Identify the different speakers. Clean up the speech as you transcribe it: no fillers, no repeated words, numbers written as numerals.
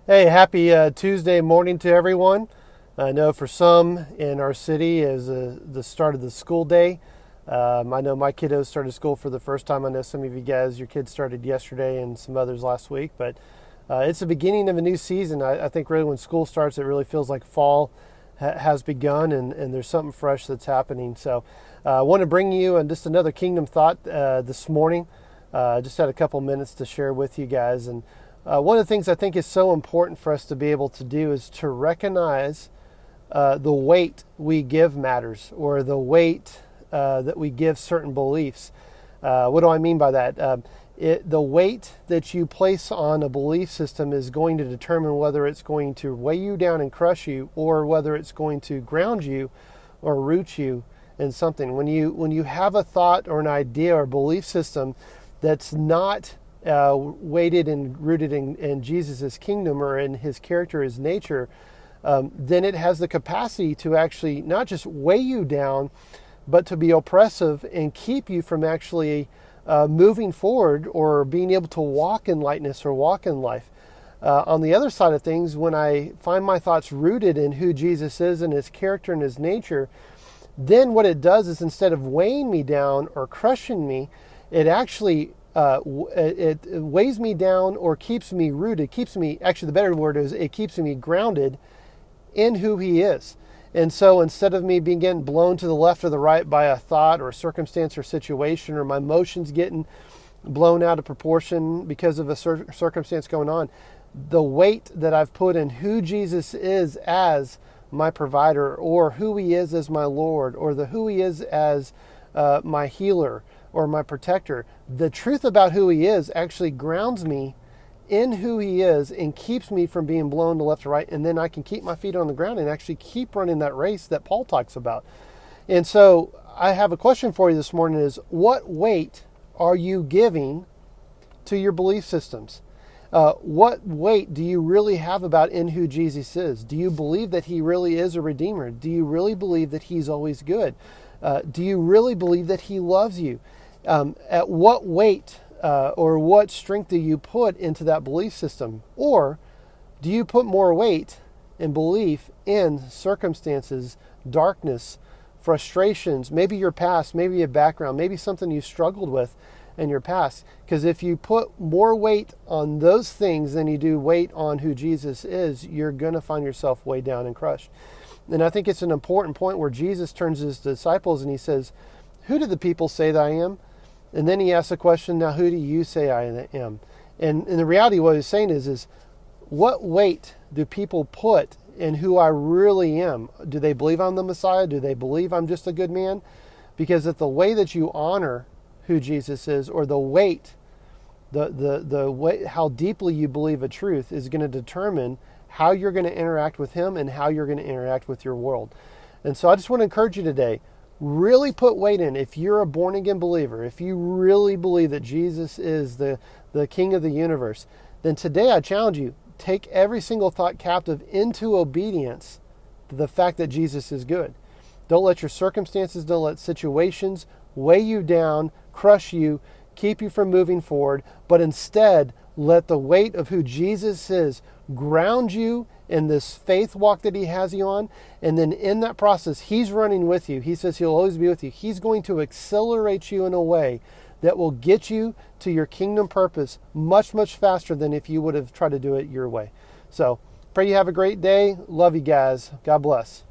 Speaker 1: Hey, happy Tuesday morning to everyone. I know for some in our city is the start of the school day. I know my kiddos started school for the first time. I know some of you guys, your kids started yesterday and some others last week, but it's the beginning of a new season. I think really when school starts, it really feels like fall has begun and there's something fresh that's happening. So I want to bring you just another kingdom thought this morning. Just had a couple minutes to share with you guys. And one of the things I think is so important for us to be able to do is to recognize the weight we give matters, or the weight that we give certain beliefs. What do I mean by that? The weight that you place on a belief system is going to determine whether it's going to weigh you down and crush you, or whether it's going to ground you or root you in something. When you have a thought or an idea or belief system that's not weighted and rooted in Jesus' kingdom or in his character, his nature, then it has the capacity to actually not just weigh you down, but to be oppressive and keep you from actually moving forward or being able to walk in lightness or walk in life. On the other side of things, when I find my thoughts rooted in who Jesus is and his character and his nature, then what it does is, instead of weighing me down or crushing me, it actually it weighs me down or keeps me rooted, actually the better word is it keeps me grounded in who he is. And so instead of me being getting blown to the left or the right by a thought or a circumstance or situation, or my emotions getting blown out of proportion because of a circumstance going on, the weight that I've put in who Jesus is as my provider, or who he is as my Lord, or who he is as my healer or my protector, the truth about who he is actually grounds me in who he is and keeps me from being blown to left or right. And then I can keep my feet on the ground and actually keep running that race that Paul talks about. And so I have a question for you this morning is, what weight are you giving to your belief systems? What weight do you really have about in who Jesus is? Do you believe that he really is a redeemer? Do you really believe that he's always good? Do you really believe that he loves you? At what weight or what strength do you put into that belief system? Or do you put more weight and belief in circumstances, darkness, frustrations, maybe your past, maybe your background, maybe something you struggled with in your past? Because if you put more weight on those things than you do weight on who Jesus is, you're going to find yourself weighed down and crushed. And I think it's an important point where Jesus turns to his disciples and he says, "Who do the people say that I am?" And then he asks the question, "Now who do you say I am?" And in the reality, what he's saying is what weight do people put in who I really am? Do they believe I'm the Messiah? Do they believe I'm just a good man? Because if the way that you honor who Jesus is, or the weight, the way, how deeply you believe a truth, is going to determine how you're going to interact with him and how you're going to interact with your world. And so I just want to encourage you today, really put weight in. If you're a born again believer, if you really believe that Jesus is the King of the universe, then today I challenge you, take every single thought captive into obedience to the fact that Jesus is good. Don't let your circumstances, don't let situations weigh you down, crush you, keep you from moving forward, but instead let the weight of who Jesus is ground you in this faith walk that he has you on. And then in that process, he's running with you. He says he'll always be with you. He's going to accelerate you in a way that will get you to your kingdom purpose much, much faster than if you would have tried to do it your way. So pray you have a great day. Love you guys. God bless.